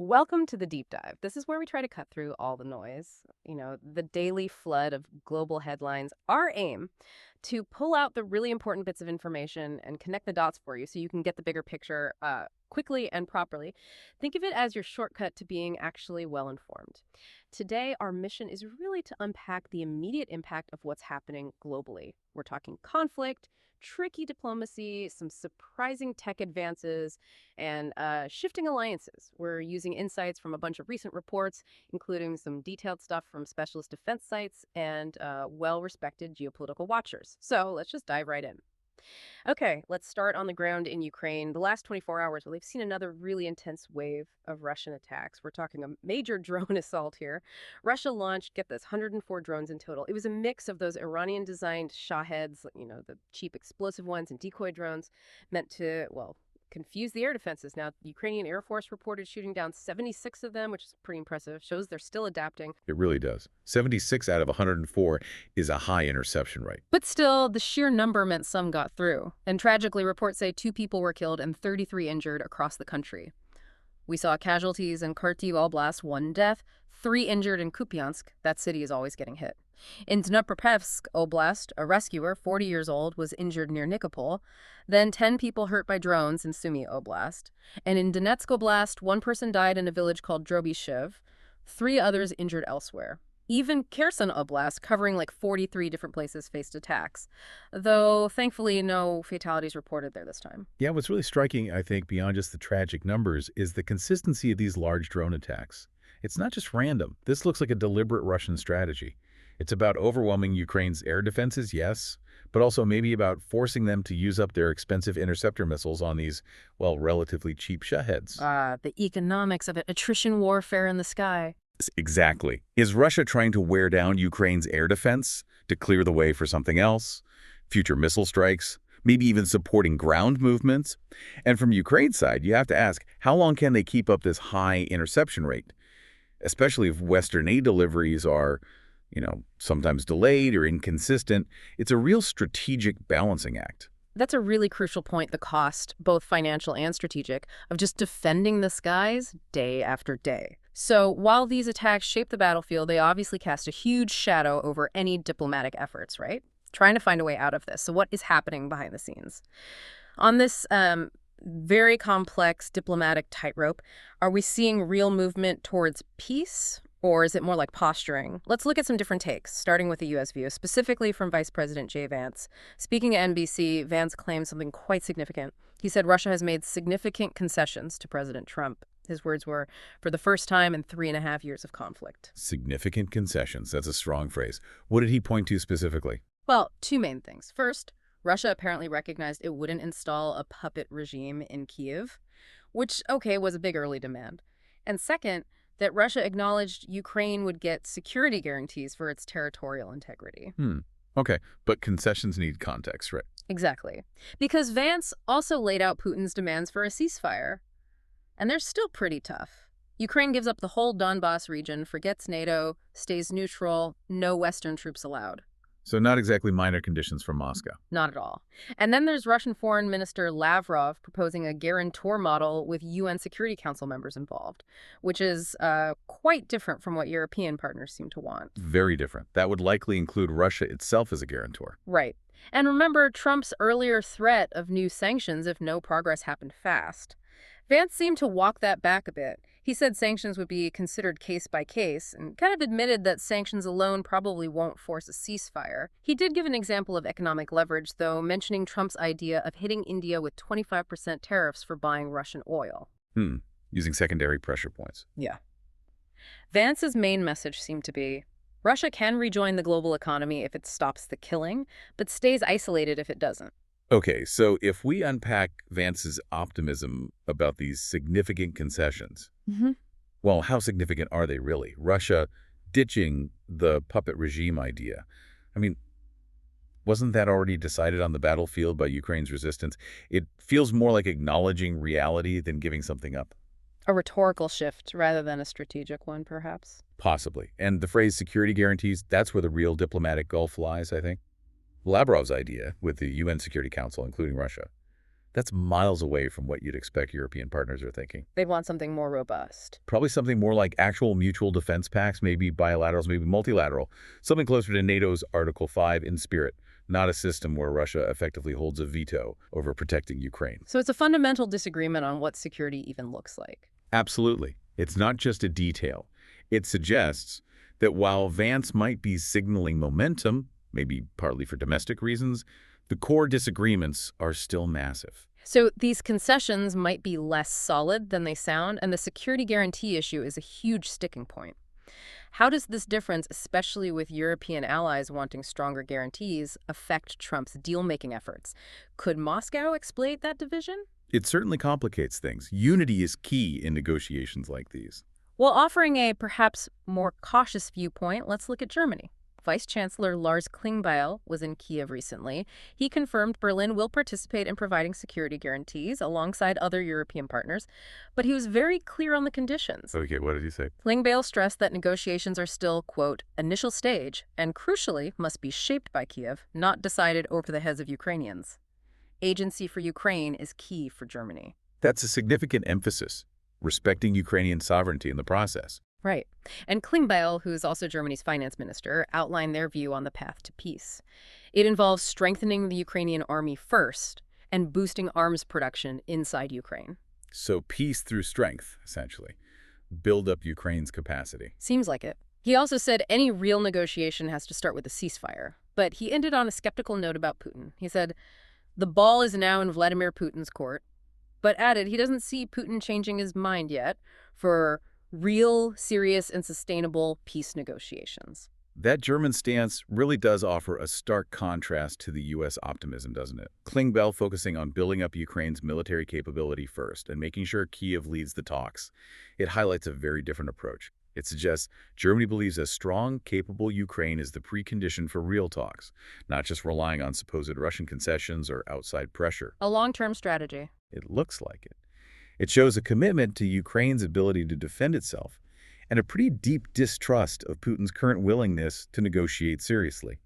Welcome to the deep dive. This is where we try to cut through all the noise, the daily flood of global headlines. Our aim to pull out the really important bits of information and connect the dots for you so you can get the bigger picture quickly and properly. Think of it as your shortcut to being actually well informed. Today, our mission is really to unpack the immediate impact of what's happening globally. We're talking conflict, tricky diplomacy, some surprising tech advances, and shifting alliances. We're using insights from a bunch of recent reports, including some detailed stuff from specialist defense sites and well-respected geopolitical watchers. So let's just dive right in. Okay, let's start on the ground in Ukraine. The last 24 hours, well, they've seen another really intense wave of Russian attacks. We're talking a major drone assault here. Russia launched, get this, 104 drones in total. It was a mix of those Iranian-designed Shaheds, the cheap explosive ones, and decoy drones meant to, well, confuse the air defenses. Now, the Ukrainian Air Force reported shooting down 76 of them, which is pretty impressive. Shows they're still adapting. It really does. 76 out of 104 is a high interception rate. But still, the sheer number meant some got through. And tragically, reports say 2 people were killed and 33 injured across the country. We saw casualties in Kharkiv Oblasts, 1 death, 3 injured in Kupyansk. That city is always getting hit. In Dnipropetrovsk Oblast, a rescuer, 40 years old, was injured near Nikopol. Then 10 people hurt by drones in Sumy Oblast. And in Donetsk Oblast, 1 person died in a village called Drobyshev, 3 others injured elsewhere. Even Kherson Oblasts, covering like 43 different places, faced attacks, though thankfully no fatalities reported there this time. Yeah, what's really striking, I think, beyond just the tragic numbers, is the consistency of these large drone attacks. It's not just random. This looks like a deliberate Russian strategy. It's about overwhelming Ukraine's air defenses, yes, but also maybe about forcing them to use up their expensive interceptor missiles on these, well, relatively cheap Shaheds. The economics of it, attrition warfare in the sky. Exactly. Is Russia trying to wear down Ukraine's air defense to clear the way for something else? Future missile strikes? Maybe even supporting ground movements? And from Ukraine's side, you have to ask, how long can they keep up this high interception rate? Especially if Western aid deliveries are, sometimes delayed or inconsistent. It's a real strategic balancing act. That's a really crucial point, the cost, both financial and strategic, of just defending the skies day after day. So while these attacks shape the battlefield, they obviously cast a huge shadow over any diplomatic efforts, right? Trying to find a way out of this. So what is happening behind the scenes? On this very complex diplomatic tightrope, are we seeing real movement towards peace? Or is it more like posturing? Let's look at some different takes, starting with the U.S. view, specifically from Vice President JD Vance. Speaking at NBC, Vance claimed something quite significant. He said Russia has made significant concessions to President Trump. His words were, for the first time in 3.5 years of conflict. Significant concessions. That's a strong phrase. What did he point to specifically? Well, 2 main things. First, Russia apparently recognized it wouldn't install a puppet regime in Kyiv, which, okay, was a big early demand. And second, that Russia acknowledged Ukraine would get security guarantees for its territorial integrity. Okay, but concessions need context, right? Exactly. Because Vance also laid out Putin's demands for a ceasefire. And they're still pretty tough. Ukraine gives up the whole Donbas region, forgets NATO, stays neutral, no Western troops allowed. So not exactly minor conditions from Moscow. Not at all. And then there's Russian Foreign Minister Lavrov proposing a guarantor model with UN Security Council members involved, which is quite different from what European partners seem to want. Very different. That would likely include Russia itself as a guarantor. Right. And remember Trump's earlier threat of new sanctions if no progress happened fast. Vance seemed to walk that back a bit. He said sanctions would be considered case by case and kind of admitted that sanctions alone probably won't force a ceasefire. He did give an example of economic leverage, though, mentioning Trump's idea of hitting India with 25% tariffs for buying Russian oil. Using secondary pressure points. Yeah. Vance's main message seemed to be, Russia can rejoin the global economy if it stops the killing, but stays isolated if it doesn't. Okay, so if we unpack Vance's optimism about these significant concessions, well, how significant are they really? Russia ditching the puppet regime idea. I mean, wasn't that already decided on the battlefield by Ukraine's resistance? It feels more like acknowledging reality than giving something up. A rhetorical shift rather than a strategic one, perhaps. Possibly. And the phrase security guarantees, that's where the real diplomatic gulf lies, I think. Lavrov's idea with the UN Security Council, including Russia, That's miles away from what you'd expect European partners are thinking. They'd want something more robust. Probably something more like actual mutual defense pacts, maybe bilaterals, maybe multilateral, something closer to NATO's Article 5 in spirit, not a system where Russia effectively holds a veto over protecting Ukraine. So it's a fundamental disagreement on what security even looks like. Absolutely. It's not just a detail. It suggests that while Vance might be signaling momentum, maybe partly for domestic reasons, the core disagreements are still massive. So these concessions might be less solid than they sound, and the security guarantee issue is a huge sticking point. How does this difference, especially with European allies wanting stronger guarantees, affect Trump's deal-making efforts? Could Moscow exploit that division? It certainly complicates things. Unity is key in negotiations like these. While offering a perhaps more cautious viewpoint, let's look at Germany. Vice Chancellor Lars Klingbeil was in Kyiv recently. He confirmed Berlin will participate in providing security guarantees alongside other European partners, but he was very clear on the conditions. Okay, what did he say? Klingbeil stressed that negotiations are still, quote, initial stage, and crucially must be shaped by Kyiv, not decided over the heads of Ukrainians. Agency for Ukraine is key for Germany. That's a significant emphasis, respecting Ukrainian sovereignty in the process. Right. And Klingbeil, who is also Germany's finance minister, outlined their view on the path to peace. It involves strengthening the Ukrainian army first and boosting arms production inside Ukraine. So peace through strength, essentially. Build up Ukraine's capacity. Seems like it. He also said any real negotiation has to start with a ceasefire. But he ended on a skeptical note about Putin. He said, the ball is now in Vladimir Putin's court, but added he doesn't see Putin changing his mind yet for real, serious, and sustainable peace negotiations. That German stance really does offer a stark contrast to the U.S. optimism, doesn't it? Klingbeil focusing on building up Ukraine's military capability first and making sure Kyiv leads the talks. It highlights a very different approach. It suggests Germany believes a strong, capable Ukraine is the precondition for real talks, not just relying on supposed Russian concessions or outside pressure. A long-term strategy. It looks like it. It shows a commitment to Ukraine's ability to defend itself and a pretty deep distrust of Putin's current willingness to negotiate seriously.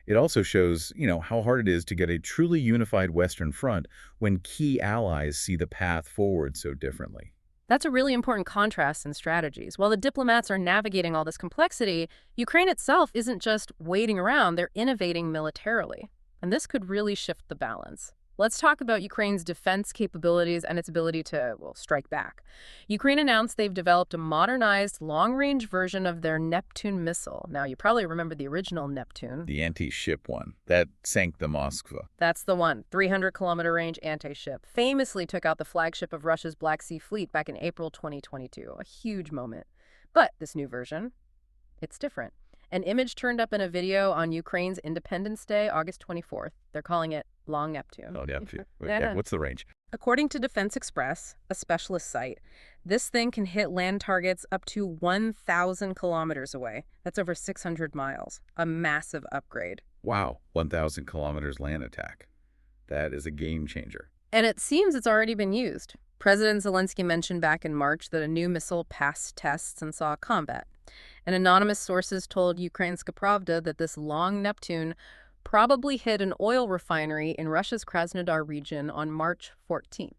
It also shows, how hard it is to get a truly unified Western front when key allies see the path forward so differently. That's a really important contrast in strategies. While the diplomats are navigating all this complexity, Ukraine itself isn't just waiting around, they're innovating militarily. And this could really shift the balance. Let's talk about Ukraine's defense capabilities and its ability to, strike back. Ukraine announced they've developed a modernized, long-range version of their Neptune missile. Now, you probably remember the original Neptune. The anti-ship one. That sank the Moskva. That's the one. 300-kilometer range anti-ship. Famously took out the flagship of Russia's Black Sea Fleet back in April 2022. A huge moment. But this new version, it's different. An image turned up in a video on Ukraine's Independence Day, August 24th. They're calling it Long Neptune. Oh, Neptune. Yeah. What's the range? According to Defense Express, a specialist site, this thing can hit land targets up to 1,000 kilometers away. That's over 600 miles. A massive upgrade. Wow, 1,000 kilometers land attack. That is a game changer. And it seems it's already been used. President Zelensky mentioned back in March that a new missile passed tests and saw combat. And anonymous sources told Ukrainska Pravda that this Long Neptune probably hit an oil refinery in Russia's Krasnodar region on March 14th.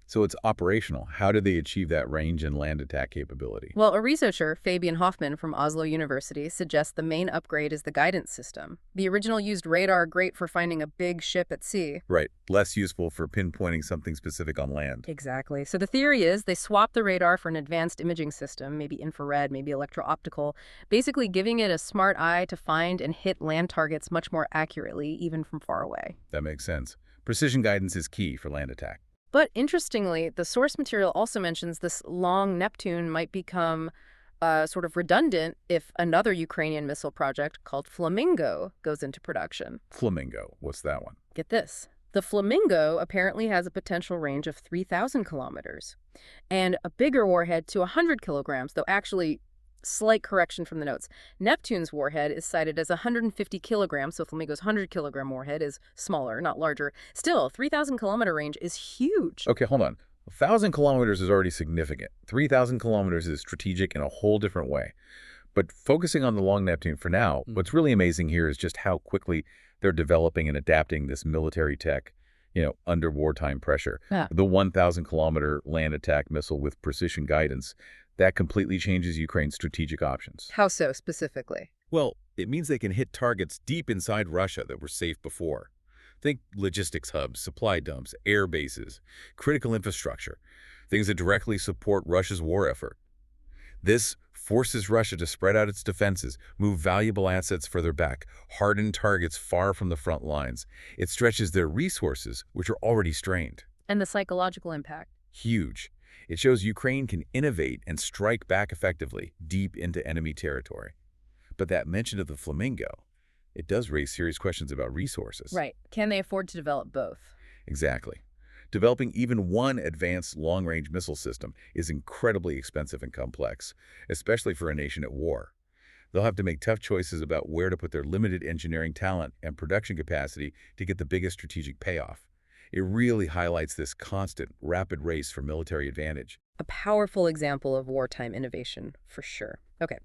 So it's operational. How did they achieve that range and land attack capability? Well, a researcher, Fabian Hoffman from Oslo University, suggests the main upgrade is the guidance system. The original used radar great for finding a big ship at sea. Right. Less useful for pinpointing something specific on land. Exactly. So the theory is they swapped the radar for an advanced imaging system, maybe infrared, maybe electro-optical, basically giving it a smart eye to find and hit land targets much more accurately, even from far away. That makes sense. Precision guidance is key for land attack. But interestingly, the source material also mentions this Long Neptune might become sort of redundant if another Ukrainian missile project called Flamingo goes into production. Flamingo, what's that one? Get this. The Flamingo apparently has a potential range of 3,000 kilometers and a bigger warhead to 100 kilograms, though actually, slight correction from the notes. Neptune's warhead is cited as 150 kilograms, so Flamingo's 100-kilogram warhead is smaller, not larger. Still, 3,000-kilometer range is huge. Okay, hold on. 1,000 kilometers is already significant. 3,000 kilometers is strategic in a whole different way. But focusing on the Long Neptune for now, what's really amazing here is just how quickly they're developing and adapting this military tech. under wartime pressure. Yeah. The 1,000-kilometer land attack missile with precision guidance, that completely changes Ukraine's strategic options. How so, specifically? Well, it means they can hit targets deep inside Russia that were safe before. Think logistics hubs, supply dumps, air bases, critical infrastructure, things that directly support Russia's war effort. This forces Russia to spread out its defenses, move valuable assets further back, harden targets far from the front lines. It stretches their resources, which are already strained. And the psychological impact? Huge. It shows Ukraine can innovate and strike back effectively, deep into enemy territory. But that mention of the Flamingo, it does raise serious questions about resources. Right. Can they afford to develop both? Exactly. Developing even one advanced long-range missile system is incredibly expensive and complex, especially for a nation at war. They'll have to make tough choices about where to put their limited engineering talent and production capacity to get the biggest strategic payoff. It really highlights this constant, rapid race for military advantage. A powerful example of wartime innovation, for sure. Okay,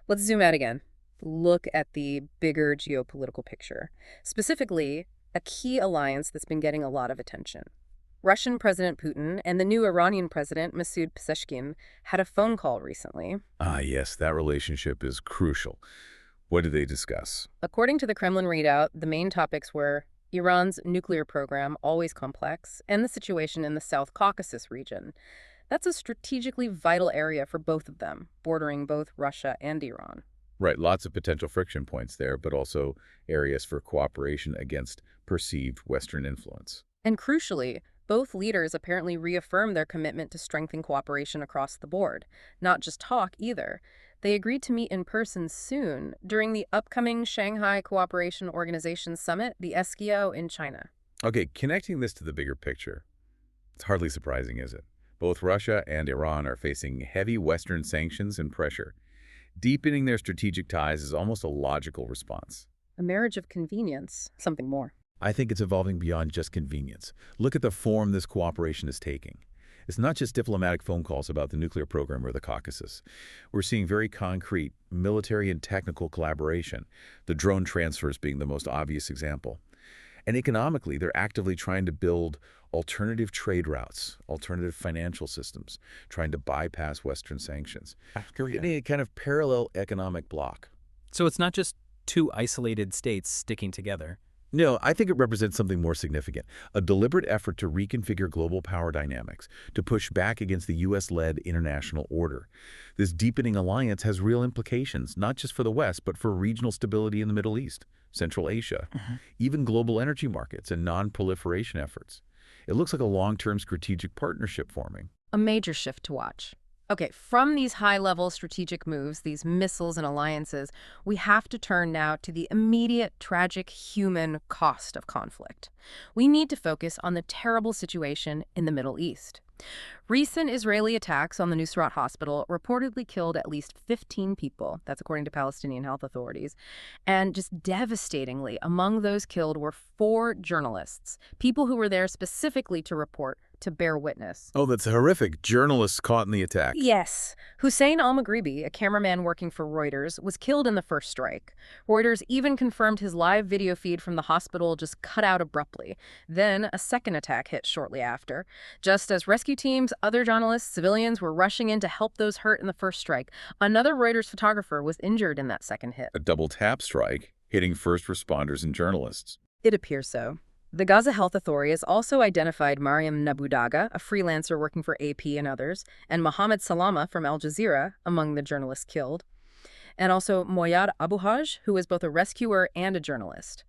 let's zoom out again. Look at the bigger geopolitical picture. Specifically, a key alliance that's been getting a lot of attention. Russian President Putin and the new Iranian President Masoud Pezeshkian had a phone call recently. Ah, yes, that relationship is crucial. What did they discuss? According to the Kremlin readout, the main topics were Iran's nuclear program, always complex, and the situation in the South Caucasus region. That's a strategically vital area for both of them, bordering both Russia and Iran. Right, lots of potential friction points there, but also areas for cooperation against perceived Western influence. And crucially, both leaders apparently reaffirmed their commitment to strengthen cooperation across the board, not just talk either. They agreed to meet in person soon during the upcoming Shanghai Cooperation Organization Summit, the SCO, in China. Okay, connecting this to the bigger picture, it's hardly surprising, is it? Both Russia and Iran are facing heavy Western sanctions and pressure. Deepening their strategic ties is almost a logical response. A marriage of convenience, something more. I think it's evolving beyond just convenience. Look at the form this cooperation is taking. It's not just diplomatic phone calls about the nuclear program or the Caucasus. We're seeing very concrete military and technical collaboration, the drone transfers being the most obvious example. And economically, they're actively trying to build alternative trade routes, alternative financial systems, trying to bypass Western sanctions. Creating a kind of parallel economic bloc. So it's not just two isolated states sticking together. No, I think it represents something more significant, a deliberate effort to reconfigure global power dynamics, to push back against the U.S.-led international order. This deepening alliance has real implications, not just for the West, but for regional stability in the Middle East, Central Asia, even global energy markets and non-proliferation efforts. It looks like a long-term strategic partnership forming. A major shift to watch. Okay, from these high-level strategic moves, these missiles and alliances, we have to turn now to the immediate, tragic human cost of conflict. We need to focus on the terrible situation in the Middle East. Recent Israeli attacks on the Nusrat hospital reportedly killed at least 15 people, that's according to Palestinian health authorities. And just devastatingly, among those killed were 4 journalists, people who were there specifically to report, to bear witness. Oh, that's horrific. Journalists caught in the attack. Yes. Hussein al-Maghribi, a cameraman working for Reuters, was killed in the first strike. Reuters even confirmed his live video feed from the hospital just cut out abruptly. Then a second attack hit shortly after. Just as rescue teams, other journalists, civilians were rushing in to help those hurt in the first strike, another Reuters photographer was injured in that second hit. A double tap strike, hitting first responders and journalists. It appears so. The Gaza Health Authority has also identified Mariam Nabudaga, a freelancer working for AP and others, and Mohammed Salama from Al Jazeera among the journalists killed, and also Moyad Abuhaj, who is both a rescuer and a journalist.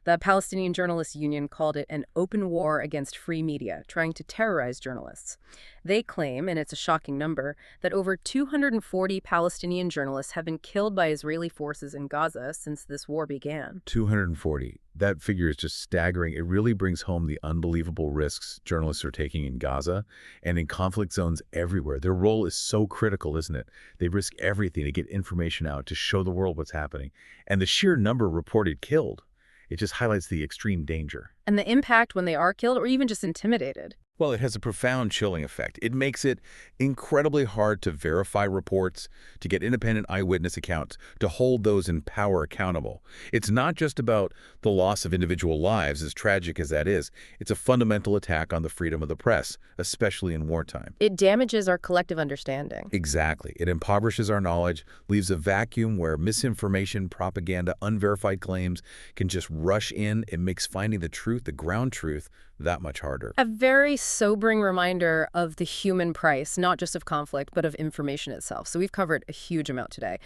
The Palestinian Journalists Union called it an open war against free media, trying to terrorize journalists. They claim, and it's a shocking number, that over 240 Palestinian journalists have been killed by Israeli forces in Gaza since this war began. 240. That figure is just staggering. It really brings home the unbelievable risks journalists are taking in Gaza and in conflict zones everywhere. Their role is so critical, isn't it? They risk everything to get information out, to show the world what's happening. And the sheer number reported killed, it just highlights the extreme danger. And the impact when they are killed or even just intimidated. Well, it has a profound chilling effect. It makes it incredibly hard to verify reports, to get independent eyewitness accounts, to hold those in power accountable. It's not just about the loss of individual lives, as tragic as that is. It's a fundamental attack on the freedom of the press, especially in wartime. It damages our collective understanding. Exactly. It impoverishes our knowledge, leaves a vacuum where misinformation, propaganda, unverified claims can just rush in. It makes finding the truth, the ground truth, that much harder. A very sobering reminder of the human price, not just of conflict, but of information itself. So we've covered a huge amount today.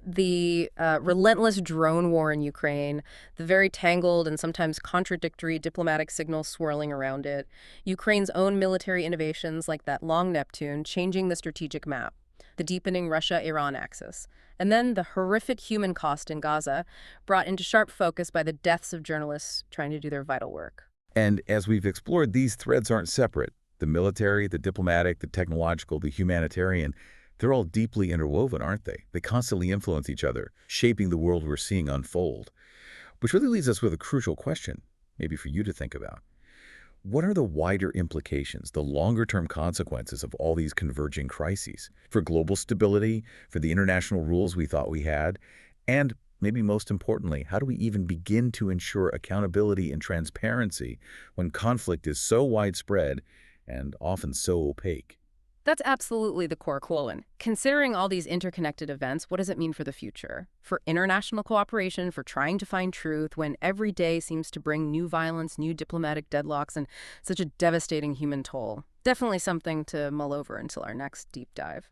The relentless drone war in Ukraine, the very tangled and sometimes contradictory diplomatic signals swirling around it, Ukraine's own military innovations like that long Neptune changing the strategic map, the deepening Russia-Iran axis, and then the horrific human cost in Gaza brought into sharp focus by the deaths of journalists trying to do their vital work. And as we've explored, these threads aren't separate. The military, the diplomatic, the technological, the humanitarian, they're all deeply interwoven, aren't they? They constantly influence each other, shaping the world we're seeing unfold. Which really leaves us with a crucial question, maybe for you to think about. What are the wider implications, the longer-term consequences of all these converging crises for global stability, for the international rules we thought we had, and maybe most importantly, how do we even begin to ensure accountability and transparency when conflict is so widespread and often so opaque? That's absolutely the core question. Considering all these interconnected events, what does it mean for the future? For international cooperation, for trying to find truth when every day seems to bring new violence, new diplomatic deadlocks, and such a devastating human toll? Definitely something to mull over until our next deep dive.